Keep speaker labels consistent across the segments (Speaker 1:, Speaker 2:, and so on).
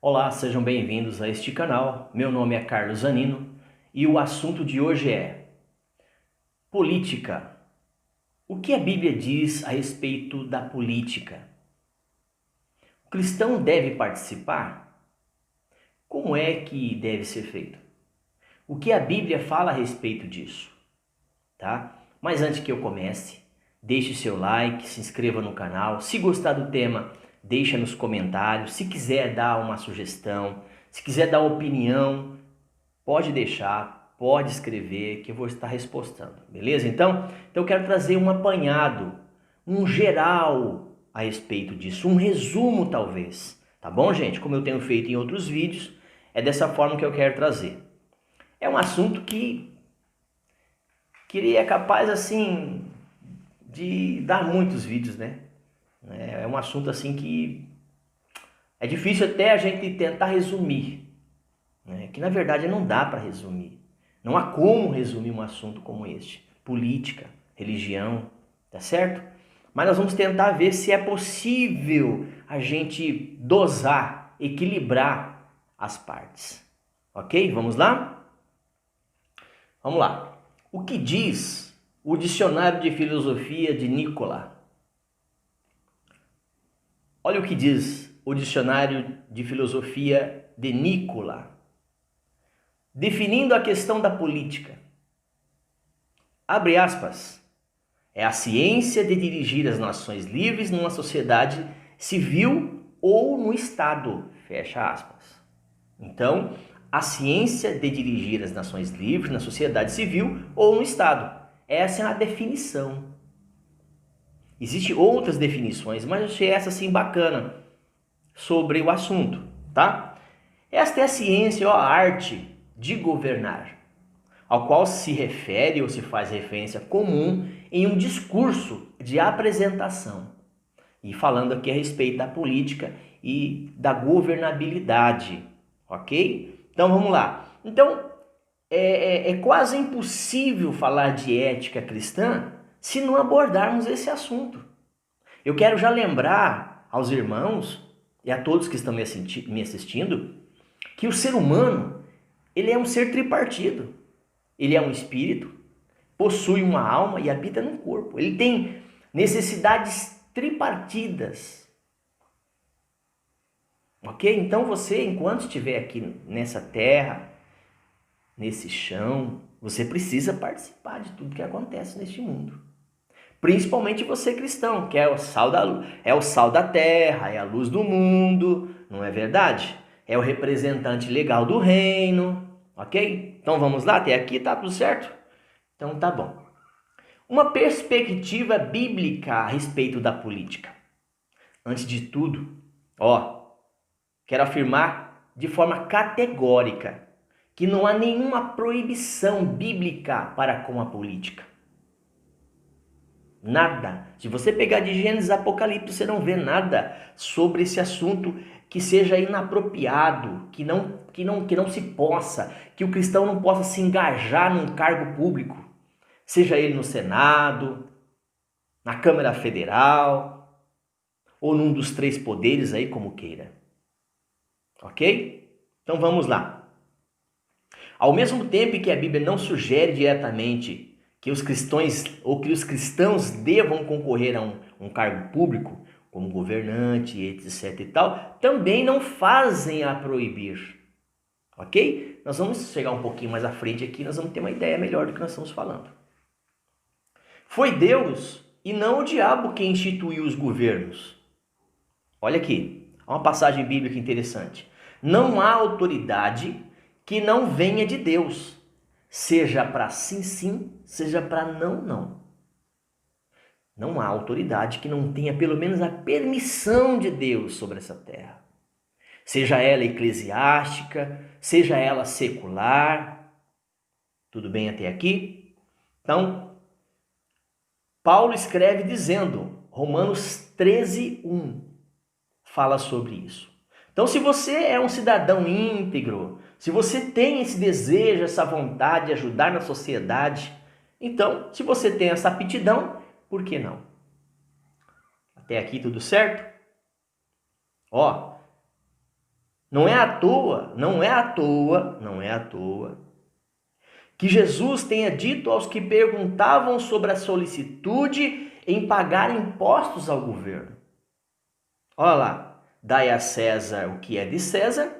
Speaker 1: Olá, sejam bem-vindos a este canal. Meu nome é Carlos Zanino e o assunto de hoje é política. O que a Bíblia diz a respeito da política? O cristão deve participar? Como é que deve ser feito? O que a Bíblia fala a respeito disso? Tá? Mas antes que eu comece, deixe seu like, se inscreva no canal. Se gostar do tema, deixa nos comentários. Se quiser dar uma sugestão, se quiser dar opinião, pode deixar, pode escrever que eu vou estar respostando, beleza? Então eu quero trazer um apanhado, um geral a respeito disso, um resumo talvez, tá bom, gente? Como eu tenho feito em outros vídeos, é dessa forma que eu quero trazer. É um assunto que é capaz assim de dar muitos vídeos, né? É um assunto assim que é difícil até a gente tentar resumir, né? Que na verdade não dá para resumir. Não há como resumir um assunto como este. Política, religião, tá certo? Mas nós vamos tentar ver se é possível a gente dosar, equilibrar as partes. Ok? Vamos lá? Vamos lá. O que diz o dicionário de filosofia de Nicola? Olha o que diz o dicionário de filosofia de Nicola. Definindo a questão da política. Abre aspas. É a ciência de dirigir as nações livres numa sociedade civil ou no Estado. Fecha aspas. Então, a ciência de dirigir as nações livres na sociedade civil ou no Estado. Essa é a definição. Existem outras definições, mas eu achei essa assim bacana sobre o assunto, tá? Esta é a ciência ou a arte de governar, ao qual se refere ou se faz referência comum em um discurso de apresentação. E falando aqui a respeito da política e da governabilidade, ok? Então vamos lá. Então é quase impossível falar de ética cristã se não abordarmos esse assunto. Eu quero já lembrar aos irmãos e a todos que estão me assistindo que o ser humano ele é um ser tripartido. Ele é um espírito, possui uma alma e habita num corpo. Ele tem necessidades tripartidas. Ok? Então você, enquanto estiver aqui nessa terra, nesse chão, você precisa participar de tudo que acontece neste mundo. Principalmente você cristão, que é o sal da terra, é a luz do mundo, não é verdade? É o representante legal do reino, ok? Então vamos lá, até aqui tá tudo certo? Então tá bom. Uma perspectiva bíblica a respeito da política. Antes de tudo, quero afirmar de forma categórica que não há nenhuma proibição bíblica para com a política. Nada. Se você pegar de Gênesis a Apocalipse, você não vê nada sobre esse assunto que seja inapropriado, que não se possa, que o cristão não possa se engajar num cargo público, seja ele no Senado, na Câmara Federal, ou num dos três poderes aí, como queira. Ok? Então vamos lá. Ao mesmo tempo que a Bíblia não sugere diretamente que os cristãos devam concorrer a um cargo público, como governante, etc e tal, também não fazem a proibir. Ok? Nós vamos chegar um pouquinho mais à frente aqui, nós vamos ter uma ideia melhor do que nós estamos falando. Foi Deus e não o diabo quem instituiu os governos. Olha aqui, há uma passagem bíblica interessante. Não há autoridade que não venha de Deus, seja para sim, sim, seja para não, não. Não há autoridade que não tenha pelo menos a permissão de Deus sobre essa terra. Seja ela eclesiástica, seja ela secular. Tudo bem até aqui? Então, Paulo escreve dizendo, Romanos 13:1, fala sobre isso. Então, se você é um cidadão íntegro, se você tem esse desejo, essa vontade de ajudar na sociedade, então, se você tem essa aptidão, por que não? Até aqui tudo certo? Não é à toa, não é à toa, não é à toa que Jesus tenha dito aos que perguntavam sobre a solicitude em pagar impostos ao governo. Olha lá, dai a César o que é de César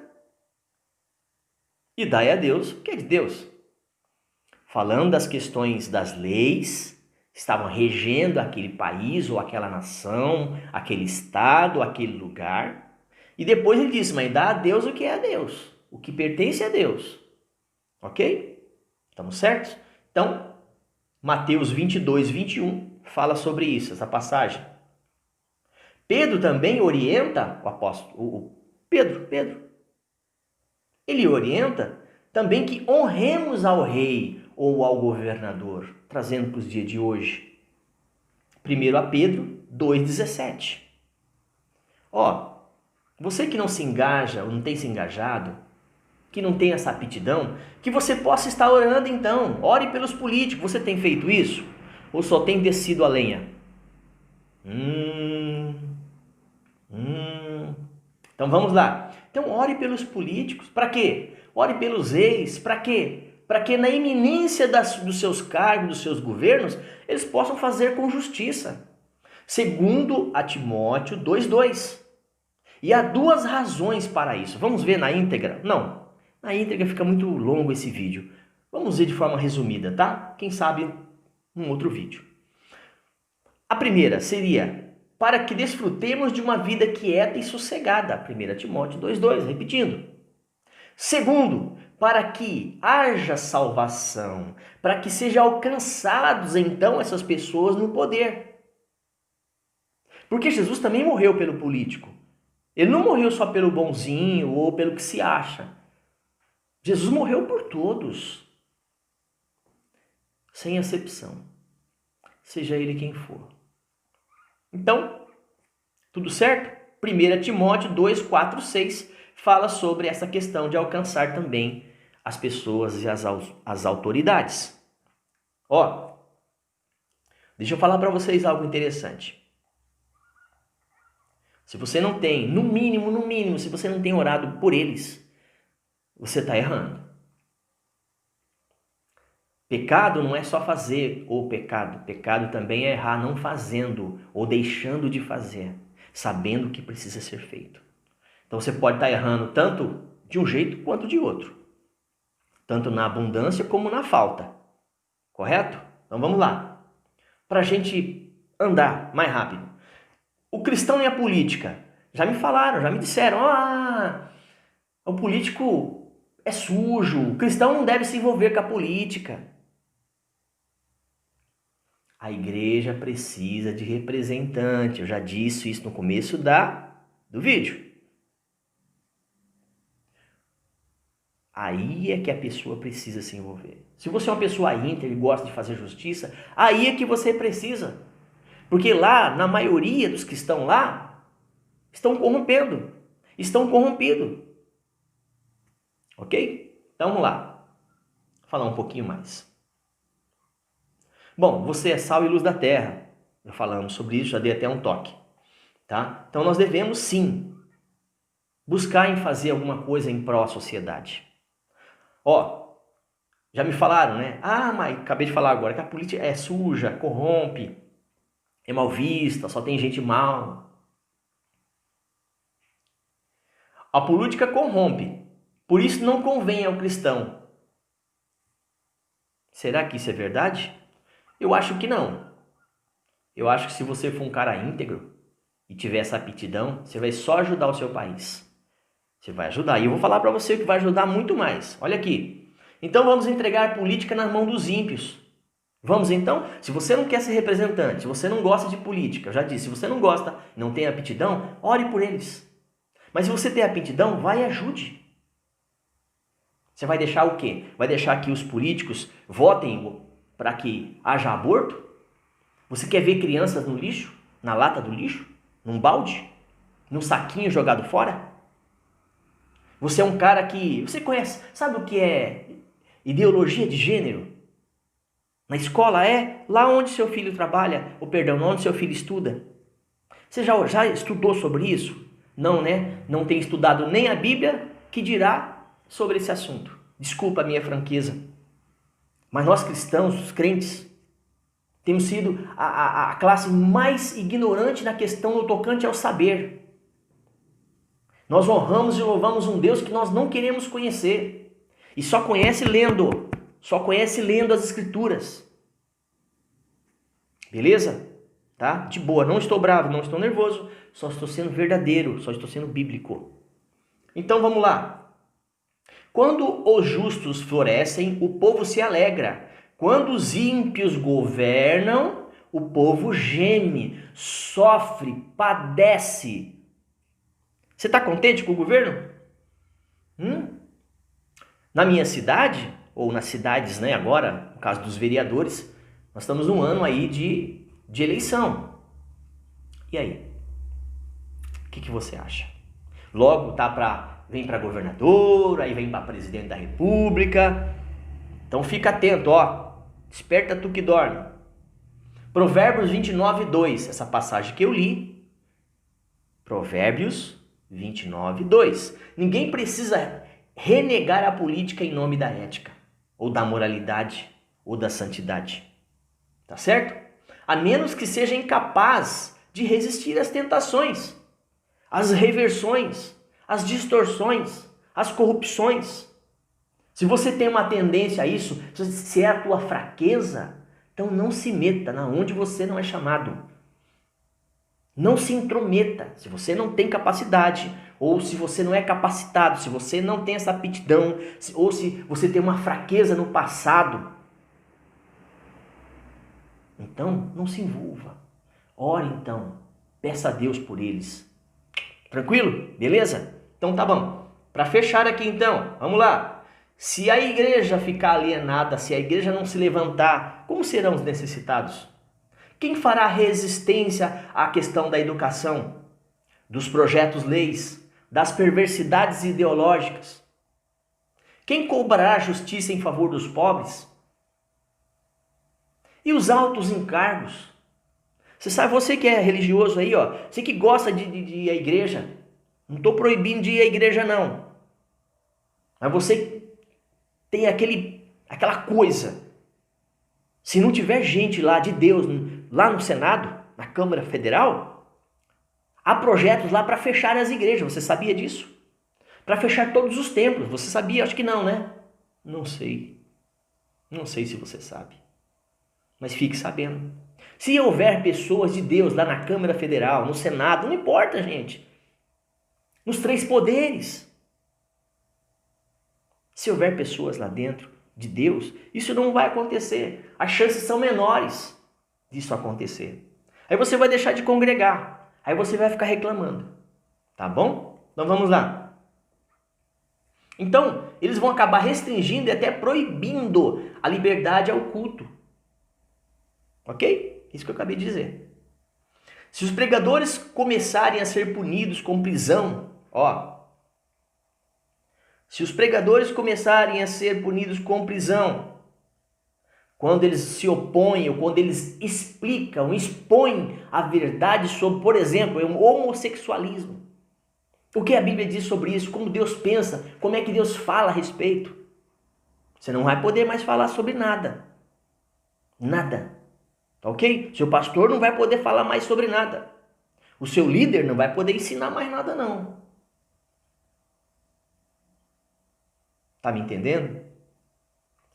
Speaker 1: e dai a Deus o que é de Deus. Falando das questões das leis, estavam regendo aquele país ou aquela nação, aquele estado, aquele lugar. E depois ele disse, mas dá a Deus o que é a Deus, o que pertence a Deus. Ok? Estamos certos? Então, Mateus 22, 21 fala sobre isso, essa passagem. Pedro também orienta, o apóstolo, Pedro, ele orienta também que honremos ao rei ou ao governador, trazendo para os dias de hoje. 1 a Pedro 2,17. Ó, você que não se engaja ou não tem se engajado, que não tem essa aptidão, que você possa estar orando então. Ore pelos políticos. Você tem feito isso? Ou só tem descido a lenha? Então vamos lá. Então ore pelos políticos. Para quê? Ore pelos reis. Para quê? Para que na iminência dos seus cargos, dos seus governos, eles possam fazer com justiça. Segundo a Timóteo 2,2. E há duas razões para isso. Vamos ver na íntegra? Não. Na íntegra fica muito longo esse vídeo. Vamos ver de forma resumida, tá? Quem sabe um outro vídeo. A primeira seria para que desfrutemos de uma vida quieta e sossegada. 1 Timóteo 2,2, repetindo. Segundo, para que haja salvação, para que sejam alcançados então essas pessoas no poder. Porque Jesus também morreu pelo político. Ele não morreu só pelo bonzinho ou pelo que se acha. Jesus morreu por todos, sem acepção, seja ele quem for. Então, tudo certo? 1 Timóteo 2, 4, 6 fala sobre essa questão de alcançar também as pessoas e as autoridades. Ó, deixa eu falar para vocês algo interessante. Se você não tem, no mínimo, se você não tem orado por eles, você está errando. Pecado não é só fazer o pecado. Pecado também é errar não fazendo ou deixando de fazer, sabendo o que precisa ser feito. Então você pode estar errando tanto de um jeito quanto de outro. Tanto na abundância como na falta. Correto? Então vamos lá. Para a gente andar mais rápido. O cristão e a política. Já me falaram, já me disseram. O político é sujo. O cristão não deve se envolver com a política. A igreja precisa de representante. Eu já disse isso no começo do vídeo. Aí é que a pessoa precisa se envolver. Se você é uma pessoa íntegra e gosta de fazer justiça, aí é que você precisa. Porque lá, na maioria dos que estão lá, estão corrompendo. Estão corrompidos. Ok? Então vamos lá. Vou falar um pouquinho mais. Bom, você é sal e luz da terra. Já falamos sobre isso, já dei até um toque. Tá? Então nós devemos sim buscar em fazer alguma coisa em pró à sociedade. Ó, já me falaram, né? Mas acabei de falar agora que a política é suja, corrompe, é mal vista, só tem gente mal. A política corrompe, por isso não convém ao cristão. Será que isso é verdade? Eu acho que não. Eu acho que se você for um cara íntegro e tiver essa aptidão, você vai só ajudar o seu país. Você vai ajudar. E eu vou falar para você que vai ajudar muito mais. Olha aqui. Então vamos entregar a política na mão dos ímpios. Vamos então? Se você não quer ser representante, se você não gosta de política, eu já disse, se você não gosta, não tem aptidão, ore por eles. Mas se você tem aptidão, vai e ajude. Você vai deixar o quê? Vai deixar que os políticos votem para que haja aborto? Você quer ver crianças no lixo? Na lata do lixo? Num balde? Num saquinho jogado fora? Você é um cara que... Você conhece... Sabe o que é ideologia de gênero? Na escola é lá onde seu filho trabalha, ou perdão, onde seu filho estuda. Você já estudou sobre isso? não, né? Não tem estudado nem a Bíblia, que dirá sobre esse assunto. Desculpa a minha franqueza. Mas nós cristãos, os crentes, temos sido a classe mais ignorante na questão do tocante ao saber. Nós honramos e louvamos um Deus que nós não queremos conhecer. E só conhece lendo as Escrituras. Beleza? Tá? De boa, não estou bravo, não estou nervoso, só estou sendo verdadeiro, só estou sendo bíblico. Então vamos lá. Quando os justos florescem, o povo se alegra. Quando os ímpios governam, o povo geme, sofre, padece. Você está contente com o governo? Na minha cidade, ou nas cidades, né, agora, no caso dos vereadores, nós estamos num ano aí de eleição. E aí? O que você acha? Logo vem para governador, aí vem para presidente da república. Então fica atento, ó. Desperta tu que dorme. Provérbios 29:2, essa passagem que eu li. Provérbios 29:2. Ninguém precisa renegar a política em nome da ética, ou da moralidade, ou da santidade. Tá certo? A menos que seja incapaz de resistir às tentações, às reversões, às distorções, às corrupções. Se você tem uma tendência a isso, se é a tua fraqueza, então não se meta na onde você não é chamado. Não se intrometa. Se você não tem capacidade, ou se você não é capacitado, se você não tem essa aptidão, ou se você tem uma fraqueza no passado, então não se envolva. Ore então, peça a Deus por eles. Tranquilo? Beleza? Então tá bom. Para fechar aqui então, vamos lá. Se a igreja ficar alienada, se a igreja não se levantar, como serão os necessitados? Quem fará resistência à questão da educação, dos projetos-leis, das perversidades ideológicas? Quem cobrará justiça em favor dos pobres? E os altos encargos? Você sabe, você que é religioso aí, ó, você que gosta de ir à igreja, não estou proibindo de ir à igreja não, mas você tem aquela coisa, se não tiver gente lá de Deus, lá no Senado, na Câmara Federal, há projetos lá para fechar as igrejas, você sabia disso? Para fechar todos os templos, você sabia? Acho que não, né? Não sei se você sabe, mas fique sabendo. Se houver pessoas de Deus lá na Câmara Federal, no Senado, não importa, gente, nos 3 poderes, se houver pessoas lá dentro de Deus, isso não vai acontecer. As chances são menores disso acontecer. Aí você vai deixar de congregar. Aí você vai ficar reclamando. Tá bom? Então vamos lá. Então, eles vão acabar restringindo e até proibindo a liberdade ao culto. Ok? Isso que eu acabei de dizer. Se os pregadores começarem a ser punidos com prisão, se os pregadores começarem a ser punidos com prisão, quando eles se opõem ou quando eles expõem a verdade sobre, por exemplo, o homossexualismo. O que a Bíblia diz sobre isso? Como Deus pensa? Como é que Deus fala a respeito? Você não vai poder mais falar sobre nada. Nada. Ok? Seu pastor não vai poder falar mais sobre nada. O seu líder não vai poder ensinar mais nada não. Tá me entendendo?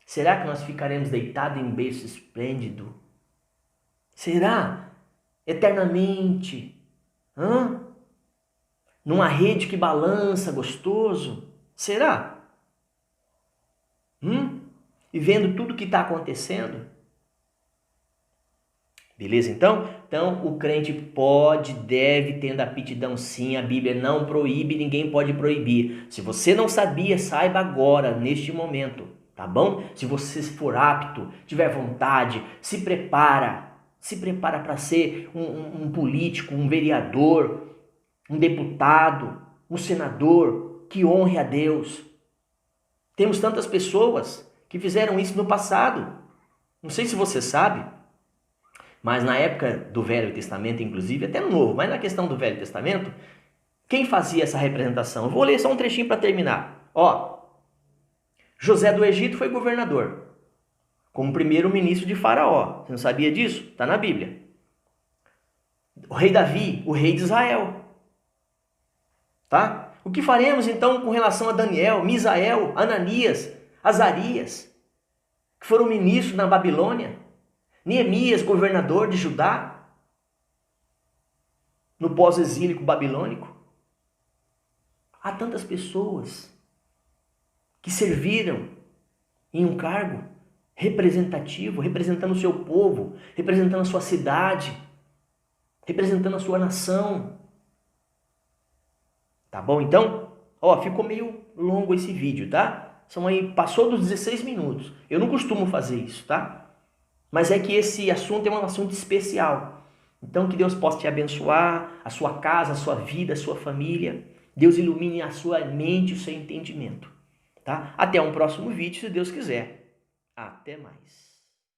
Speaker 1: Será que nós ficaremos deitados em berço esplêndido? Será? Eternamente? Numa rede que balança gostoso? Será? E vendo tudo que está acontecendo? Beleza então? Então o crente deve tendo aptidão sim, a Bíblia não proíbe, ninguém pode proibir. Se você não sabia, saiba agora, neste momento, tá bom? Se você for apto, tiver vontade, se prepara para ser um político, um vereador, um deputado, um senador que honre a Deus. Temos tantas pessoas que fizeram isso no passado. Não sei se você sabe, mas na época do Velho Testamento, inclusive, até no Novo, mas na questão do Velho Testamento, Quem fazia essa representação? Eu vou ler só um trechinho para terminar. Ó, José do Egito foi governador, como primeiro-ministro de Faraó. Você não sabia disso? Está na Bíblia. O rei Davi, o rei de Israel. Tá? O que faremos então com relação a Daniel, Misael, Ananias, Azarias, que foram ministros na Babilônia? Neemias, governador de Judá, no pós-exílico babilônico? Há tantas pessoas que serviram em um cargo representativo, representando o seu povo, representando a sua cidade, representando a sua nação. Tá bom então? Ó, ficou meio longo esse vídeo, tá? Passou dos 16 minutos. Eu não costumo fazer isso, tá? Mas é que esse assunto é um assunto especial. Então que Deus possa te abençoar, a sua casa, a sua vida, a sua família. Deus ilumine a sua mente e o seu entendimento. Tá? Até um próximo vídeo, se Deus quiser. Até mais.